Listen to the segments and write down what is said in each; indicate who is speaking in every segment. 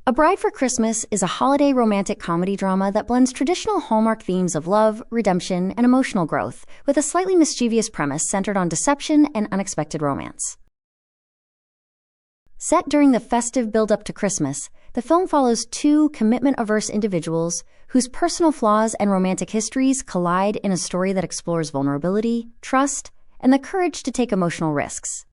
Speaker 1: A Bride for Christmas is a holiday romantic comedy drama that blends traditional Hallmark themes of love, redemption, and emotional growth with a slightly mischievous premise centered on deception and unexpected romance. Set during the festive build-up to Christmas, the film follows two commitment-averse individuals whose personal flaws and romantic histories collide in a story that explores vulnerability, trust, and the courage to take emotional risks.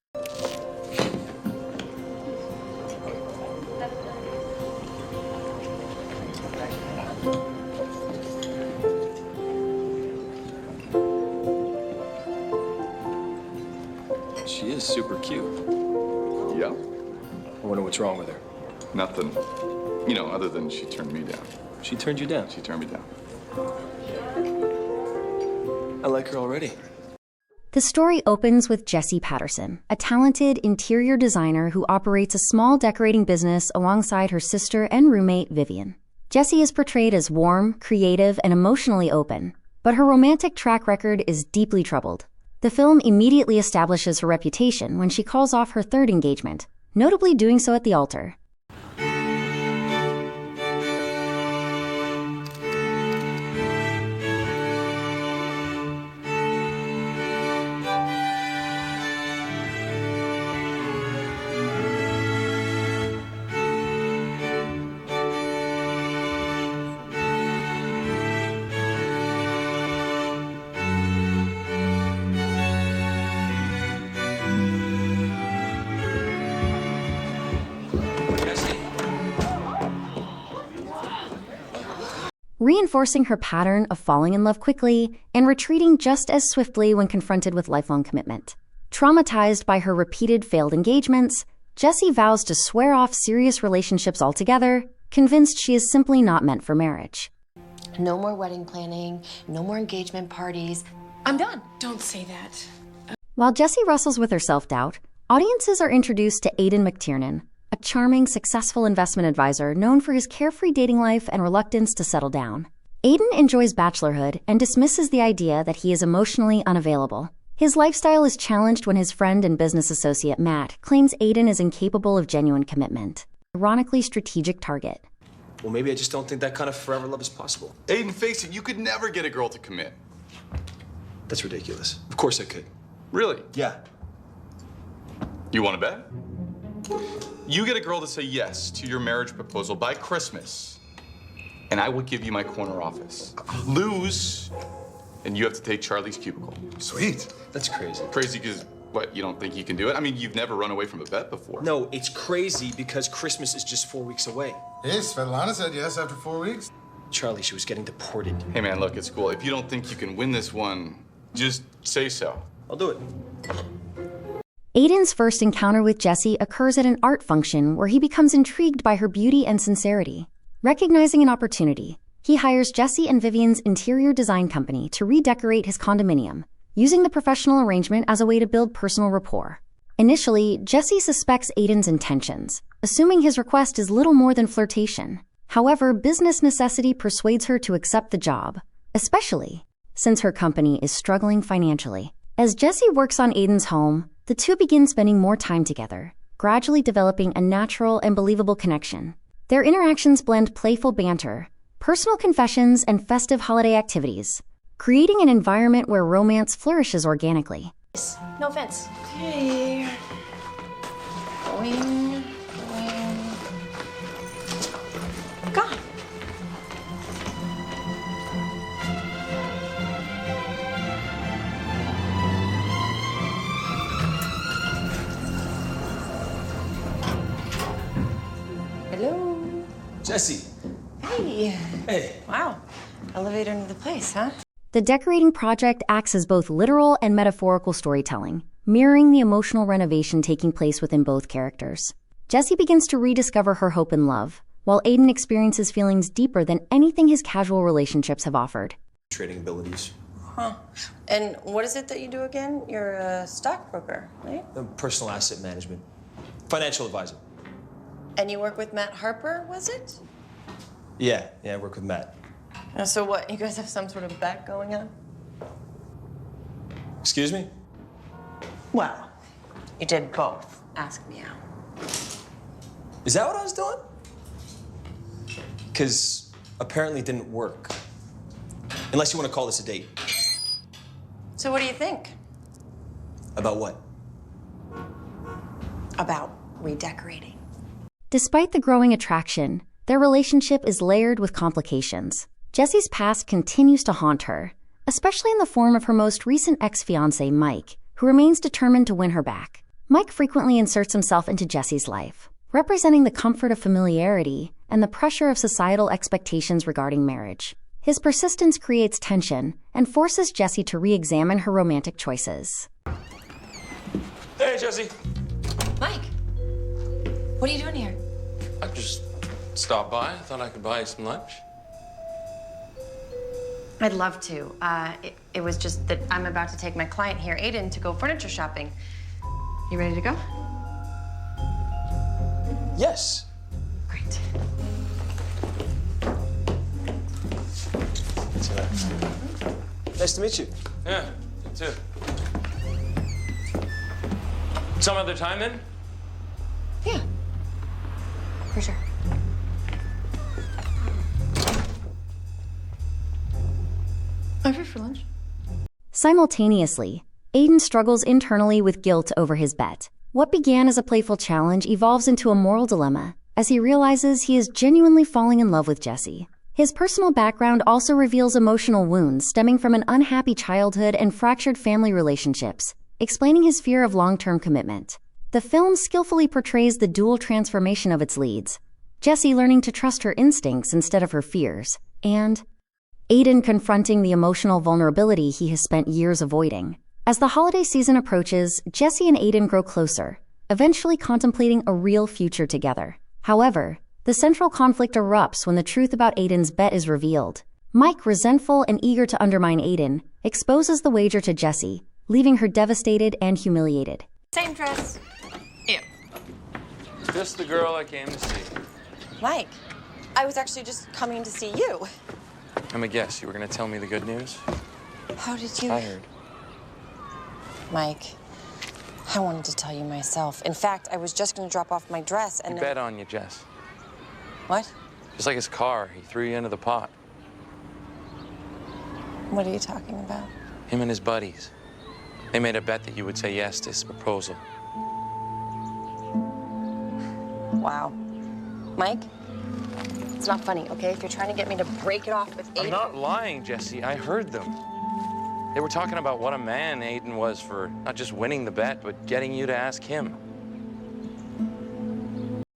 Speaker 2: She is super cute.
Speaker 3: Yeah.
Speaker 2: I wonder what's wrong with her.
Speaker 3: Nothing. Other than she turned me down.
Speaker 2: She turned you down?
Speaker 3: She turned me down.
Speaker 2: I like her already.
Speaker 1: The story opens with Jessie Patterson, a talented interior designer who operates a small decorating business alongside her sister and roommate, Vivian. Jessie is portrayed as warm, creative, and emotionally open, but her romantic track record is deeply troubled. The film immediately establishes her reputation when she calls off her third engagement, notably doing so at the altar. Reinforcing her pattern of falling in love quickly and retreating just as swiftly when confronted with lifelong commitment. Traumatized by her repeated failed engagements, Jessie vows to swear off serious relationships altogether, convinced she is simply not meant for marriage.
Speaker 4: No more wedding planning, no more engagement parties. I'm done.
Speaker 5: Don't say that.
Speaker 1: While Jessie wrestles with her self-doubt, audiences are introduced to Aiden McTiernan, a charming, successful investment advisor known for his carefree dating life and reluctance to settle down. Aiden enjoys bachelorhood and dismisses the idea that he is emotionally unavailable. His lifestyle is challenged when his friend and business associate Matt claims Aiden is incapable of genuine commitment. Ironically strategic target.
Speaker 2: Well, maybe I just don't think that kind of forever love is possible.
Speaker 3: Aiden, face it, you could never get a girl to commit.
Speaker 2: That's ridiculous. Of course I could.
Speaker 3: Really?
Speaker 2: Yeah.
Speaker 3: You want to bet? You get a girl to say yes to your marriage proposal by Christmas, and I will give you my corner office. Lose, and you have to take Charlie's cubicle.
Speaker 6: Sweet.
Speaker 2: That's crazy.
Speaker 3: Crazy because, what, you don't think you can do it? I mean, you've never run away from a bet before.
Speaker 2: No, it's crazy because Christmas is just 4 weeks away.
Speaker 6: Hey, Svetlana said yes after 4 weeks.
Speaker 2: Charlie, she was getting deported.
Speaker 3: Hey, man, look, it's cool. If you don't think you can win this one, just say so.
Speaker 2: I'll do it.
Speaker 1: Aiden's first encounter with Jessie occurs at an art function where he becomes intrigued by her beauty and sincerity. Recognizing an opportunity, he hires Jessie and Vivian's interior design company to redecorate his condominium, using the professional arrangement as a way to build personal rapport. Initially, Jessie suspects Aiden's intentions, assuming his request is little more than flirtation. However, business necessity persuades her to accept the job, especially since her company is struggling financially. As Jessie works on Aiden's home, the two begin spending more time together, gradually developing a natural and believable connection. Their interactions blend playful banter, personal confessions, and festive holiday activities, creating an environment where romance flourishes organically.
Speaker 4: No offense.
Speaker 5: Okay. Going. Gone. Hello.
Speaker 2: Jessie.
Speaker 5: Hey.
Speaker 2: Hey.
Speaker 5: Wow. Elevator into the place, huh?
Speaker 1: The decorating project acts as both literal and metaphorical storytelling, mirroring the emotional renovation taking place within both characters. Jessie begins to rediscover her hope and love, while Aiden experiences feelings deeper than anything his casual relationships have offered.
Speaker 2: Trading abilities.
Speaker 5: Huh. And what is it that you do again? You're a stockbroker, right?
Speaker 2: Personal asset management. Financial advisor.
Speaker 5: And you work with Matt Harper, was it?
Speaker 2: Yeah, I work with Matt.
Speaker 5: So what, you guys have some sort of bet going on?
Speaker 2: Excuse me?
Speaker 5: Well, you did both. Ask me out.
Speaker 2: Is that what I was doing? Because apparently it didn't work. Unless you want to call this a date.
Speaker 5: So what do you think
Speaker 2: About what?
Speaker 5: about redecorating?
Speaker 1: Despite the growing attraction, their relationship is layered with complications. Jessie's past continues to haunt her, especially in the form of her most recent ex-fiancé, Mike, who remains determined to win her back. Mike frequently inserts himself into Jessie's life, representing the comfort of familiarity and the pressure of societal expectations regarding marriage. His persistence creates tension and forces Jessie to re-examine her romantic choices.
Speaker 7: Hey, Jessie.
Speaker 4: Mike, what are you doing here?
Speaker 7: I just stopped by. I thought I could buy you some lunch.
Speaker 5: I'd love to. It was just that I'm about to take my client here, Aiden, to go furniture shopping. You ready to go?
Speaker 2: Yes.
Speaker 5: Great.
Speaker 2: Nice to meet you.
Speaker 7: Yeah, you too. Some other time then?
Speaker 5: Yeah, for sure. I'm free for lunch.
Speaker 1: Simultaneously, Aiden struggles internally with guilt over his bet. What began as a playful challenge evolves into a moral dilemma as he realizes he is genuinely falling in love with Jessie. His personal background also reveals emotional wounds stemming from an unhappy childhood and fractured family relationships, explaining his fear of long-term commitment. The film skillfully portrays the dual transformation of its leads, Jessie learning to trust her instincts instead of her fears, and Aiden confronting the emotional vulnerability he has spent years avoiding. As the holiday season approaches, Jessie and Aiden grow closer, eventually contemplating a real future together. However, the central conflict erupts when the truth about Aiden's bet is revealed. Mike, resentful and eager to undermine Aiden, exposes the wager to Jessie, leaving her devastated and humiliated.
Speaker 5: Same dress. Ew.
Speaker 7: Just the girl I came to see.
Speaker 5: Mike, I was actually just coming to see you.
Speaker 7: Let me guess, you were gonna tell me the good news?
Speaker 5: How did you?
Speaker 7: I heard.
Speaker 5: Mike, I wanted to tell you myself. In fact, I was just gonna drop off my dress and
Speaker 7: He bet on you, Jess.
Speaker 5: What?
Speaker 7: Just like his car, he threw you into the pot.
Speaker 5: What are you talking about?
Speaker 7: Him and his buddies. They made a bet that you would say yes to his proposal.
Speaker 5: Wow. Mike, it's not funny, okay? If you're trying to get me to break it off with Aiden.
Speaker 7: I'm not lying, Jessie. I heard them. They were talking about what a man Aiden was for not just winning the bet, but getting you to ask him.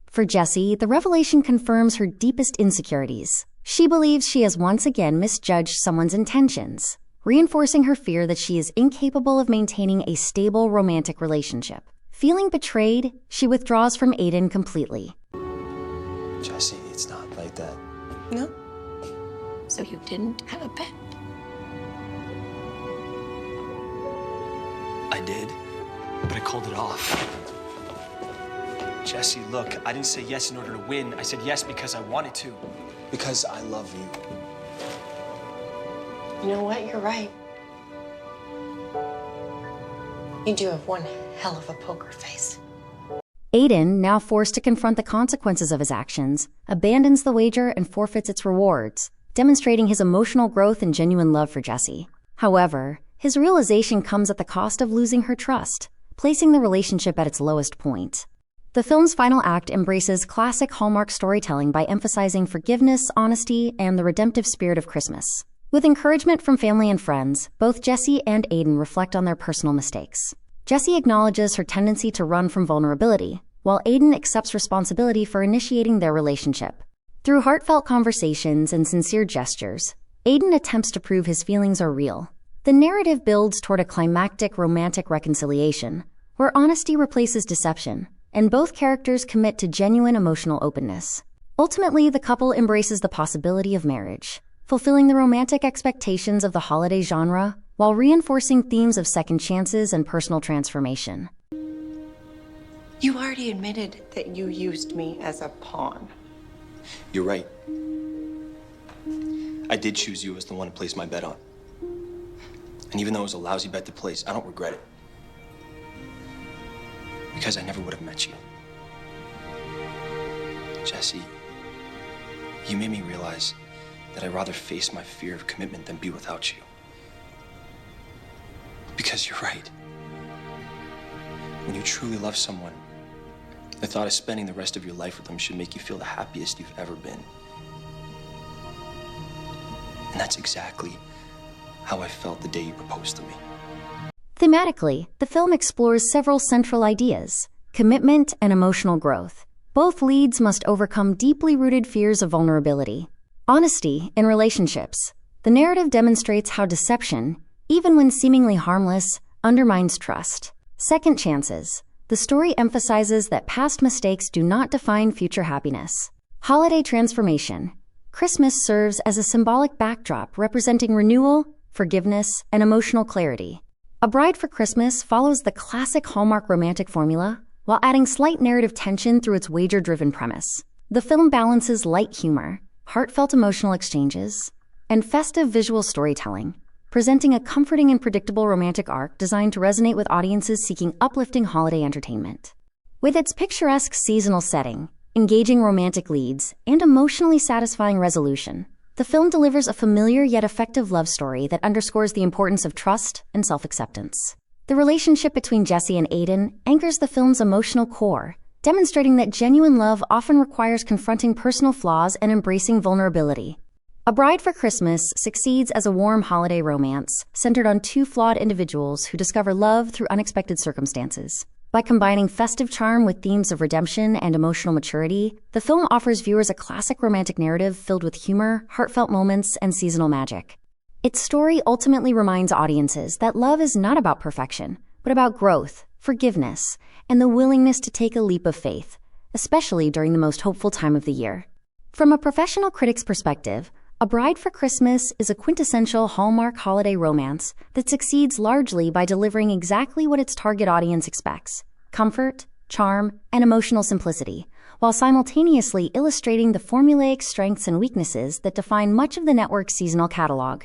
Speaker 1: For Jessie, the revelation confirms her deepest insecurities. She believes she has once again misjudged someone's intentions, reinforcing her fear that she is incapable of maintaining a stable romantic relationship. Feeling betrayed, she withdraws from Aiden completely.
Speaker 2: Jessie, it's not like that.
Speaker 5: No? So you didn't have a bet?
Speaker 2: I did, but I called it off. Jessie, look, I didn't say yes in order to win. I said yes because I wanted to. Because I love you.
Speaker 5: You know what? You're right. You do have one hell of a poker face.
Speaker 1: Aiden, now forced to confront the consequences of his actions, abandons the wager and forfeits its rewards, demonstrating his emotional growth and genuine love for Jessie. However, his realization comes at the cost of losing her trust, placing the relationship at its lowest point. The film's final act embraces classic Hallmark storytelling by emphasizing forgiveness, honesty, and the redemptive spirit of Christmas. With encouragement from family and friends, both Jessie and Aiden reflect on their personal mistakes. Jessie acknowledges her tendency to run from vulnerability, while Aiden accepts responsibility for initiating their relationship. Through heartfelt conversations and sincere gestures, Aiden attempts to prove his feelings are real. The narrative builds toward a climactic romantic reconciliation, where honesty replaces deception, and both characters commit to genuine emotional openness. Ultimately, the couple embraces the possibility of marriage, fulfilling the romantic expectations of the holiday genre while reinforcing themes of second chances and personal transformation.
Speaker 5: You already admitted that you used me as a pawn.
Speaker 2: You're right. I did choose you as the one to place my bet on. And even though it was a lousy bet to place, I don't regret it. Because I never would have met you. Jessie, You made me realize that I'd rather face my fear of commitment than be without you. Because you're right. When you truly love someone, the thought of spending the rest of your life with them should make you feel the happiest you've ever been. And that's exactly how I felt the day you proposed to me.
Speaker 1: Thematically, the film explores several central ideas: commitment and emotional growth. Both leads must overcome deeply rooted fears of vulnerability. Honesty in relationships. The narrative demonstrates how deception, even when seemingly harmless, undermines trust. Second chances. The story emphasizes that past mistakes do not define future happiness. Holiday transformation. Christmas serves as a symbolic backdrop representing renewal, forgiveness, and emotional clarity. A Bride for Christmas follows the classic Hallmark romantic formula while adding slight narrative tension through its wager-driven premise. The film balances light humor, heartfelt emotional exchanges, and festive visual storytelling, presenting a comforting and predictable romantic arc designed to resonate with audiences seeking uplifting holiday entertainment. With its picturesque seasonal setting, engaging romantic leads, and emotionally satisfying resolution, the film delivers a familiar yet effective love story that underscores the importance of trust and self-acceptance. The relationship between Jessie and Aiden anchors the film's emotional core, demonstrating that genuine love often requires confronting personal flaws and embracing vulnerability. A Bride for Christmas succeeds as a warm holiday romance centered on two flawed individuals who discover love through unexpected circumstances. By combining festive charm with themes of redemption and emotional maturity, the film offers viewers a classic romantic narrative filled with humor, heartfelt moments, and seasonal magic. Its story ultimately reminds audiences that love is not about perfection, but about growth, forgiveness, and the willingness to take a leap of faith, especially during the most hopeful time of the year. From a professional critic's perspective, A Bride for Christmas is a quintessential Hallmark holiday romance that succeeds largely by delivering exactly what its target audience expects: comfort, charm, and emotional simplicity, while simultaneously illustrating the formulaic strengths and weaknesses that define much of the network's seasonal catalog.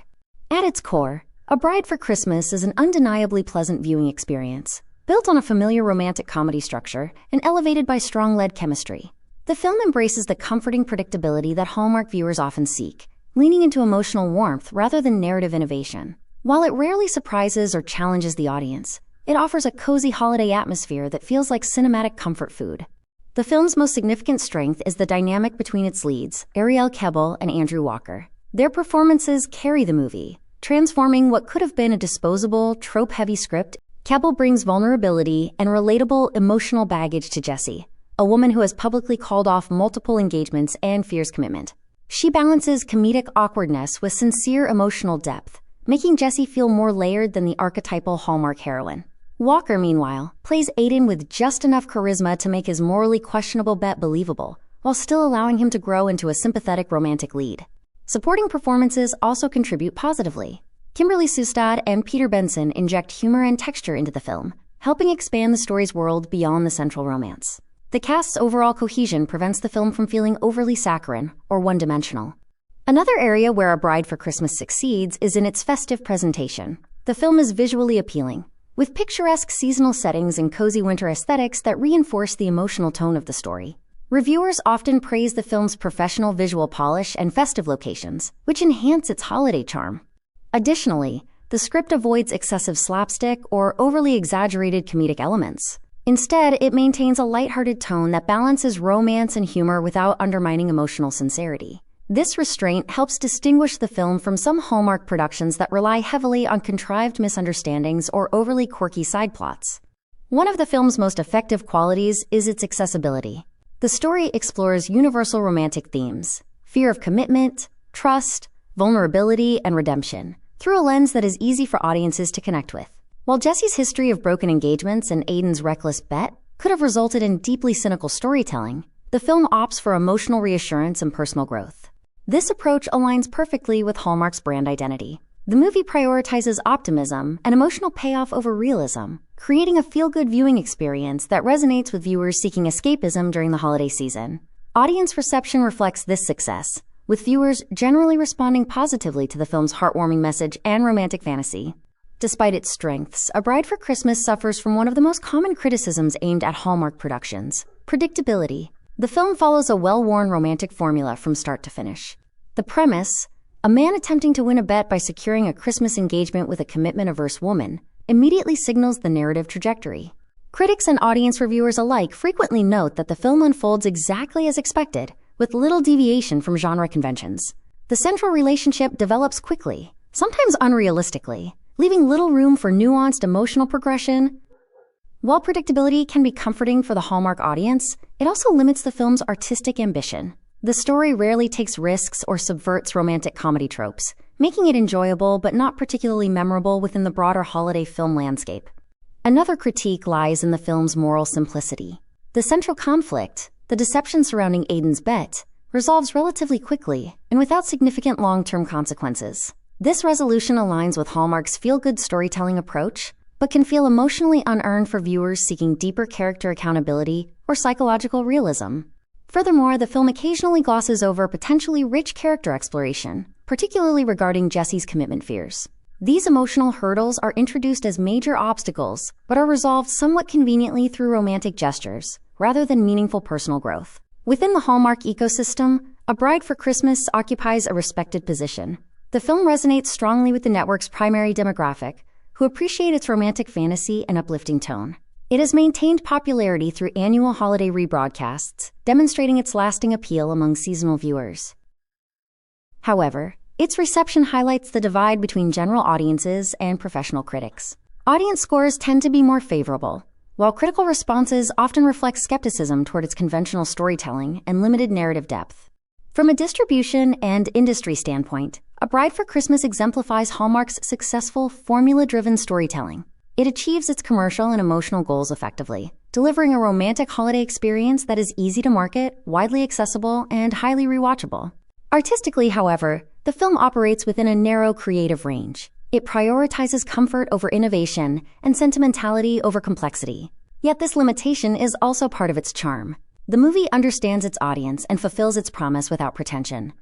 Speaker 1: At its core, A Bride for Christmas is an undeniably pleasant viewing experience, built on a familiar romantic comedy structure and elevated by strong lead chemistry. The film embraces the comforting predictability that Hallmark viewers often seek, leaning into emotional warmth rather than narrative innovation. While it rarely surprises or challenges the audience, it offers a cozy holiday atmosphere that feels like cinematic comfort food. The film's most significant strength is the dynamic between its leads, Ariel Kebbel and Andrew Walker. Their performances carry the movie, transforming what could have been a disposable, trope-heavy script. Kebbel brings vulnerability and relatable emotional baggage to Jessie, a woman who has publicly called off multiple engagements and fears commitment. She balances comedic awkwardness with sincere emotional depth, making Jessie feel more layered than the archetypal Hallmark heroine. Walker, meanwhile, plays Aiden with just enough charisma to make his morally questionable bet believable, while still allowing him to grow into a sympathetic romantic lead. Supporting performances also contribute positively. Kimberly Sustad and Peter Benson inject humor and texture into the film, helping expand the story's world beyond the central romance. The cast's overall cohesion prevents the film from feeling overly saccharine or one-dimensional. Another area where A Bride for Christmas succeeds is in its festive presentation. The film is visually appealing, with picturesque seasonal settings and cozy winter aesthetics that reinforce the emotional tone of the story. Reviewers often praise the film's professional visual polish and festive locations, which enhance its holiday charm. Additionally, the script avoids excessive slapstick or overly exaggerated comedic elements. Instead, it maintains a lighthearted tone that balances romance and humor without undermining emotional sincerity. This restraint helps distinguish the film from some Hallmark productions that rely heavily on contrived misunderstandings or overly quirky side plots. One of the film's most effective qualities is its accessibility. The story explores universal romantic themes: fear of commitment, trust, vulnerability, and redemption, through a lens that is easy for audiences to connect with. While Jessie's history of broken engagements and Aiden's reckless bet could have resulted in deeply cynical storytelling, the film opts for emotional reassurance and personal growth. This approach aligns perfectly with Hallmark's brand identity. The movie prioritizes optimism and emotional payoff over realism, creating a feel-good viewing experience that resonates with viewers seeking escapism during the holiday season. Audience reception reflects this success, with viewers generally responding positively to the film's heartwarming message and romantic fantasy. Despite its strengths, A Bride for Christmas suffers from one of the most common criticisms aimed at Hallmark productions: predictability. The film follows a well-worn romantic formula from start to finish. The premise, a man attempting to win a bet by securing a Christmas engagement with a commitment-averse woman, immediately signals the narrative trajectory. Critics and audience reviewers alike frequently note that the film unfolds exactly as expected, with little deviation from genre conventions. The central relationship develops quickly, sometimes unrealistically, leaving little room for nuanced emotional progression. While predictability can be comforting for the Hallmark audience, it also limits the film's artistic ambition. The story rarely takes risks or subverts romantic comedy tropes, making it enjoyable but not particularly memorable within the broader holiday film landscape. Another critique lies in the film's moral simplicity. The central conflict, the deception surrounding Aiden's bet, resolves relatively quickly and without significant long-term consequences. This resolution aligns with Hallmark's feel-good storytelling approach, but can feel emotionally unearned for viewers seeking deeper character accountability or psychological realism. Furthermore, the film occasionally glosses over potentially rich character exploration, particularly regarding Jessie's commitment fears. These emotional hurdles are introduced as major obstacles, but are resolved somewhat conveniently through romantic gestures, rather than meaningful personal growth. Within the Hallmark ecosystem, A Bride for Christmas occupies a respected position. The film resonates strongly with the network's primary demographic, who appreciate its romantic fantasy and uplifting tone. It has maintained popularity through annual holiday rebroadcasts, demonstrating its lasting appeal among seasonal viewers. However, its reception highlights the divide between general audiences and professional critics. Audience scores tend to be more favorable, while critical responses often reflect skepticism toward its conventional storytelling and limited narrative depth. From a distribution and industry standpoint, A Bride for Christmas exemplifies Hallmark's successful, formula-driven storytelling. It achieves its commercial and emotional goals effectively, delivering a romantic holiday experience that is easy to market, widely accessible, and highly rewatchable. Artistically, however, the film operates within a narrow creative range. It prioritizes comfort over innovation and sentimentality over complexity. Yet this limitation is also part of its charm. The movie understands its audience and fulfills its promise without pretension.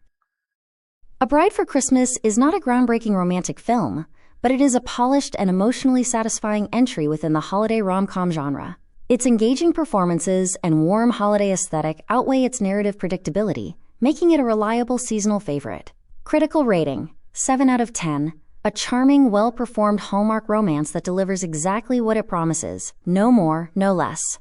Speaker 1: A Bride for Christmas is not a groundbreaking romantic film, but it is a polished and emotionally satisfying entry within the holiday rom-com genre. Its engaging performances and warm holiday aesthetic outweigh its narrative predictability, making it a reliable seasonal favorite. Critical rating, 7 out of 10. A charming, well-performed Hallmark romance that delivers exactly what it promises. No more, no less.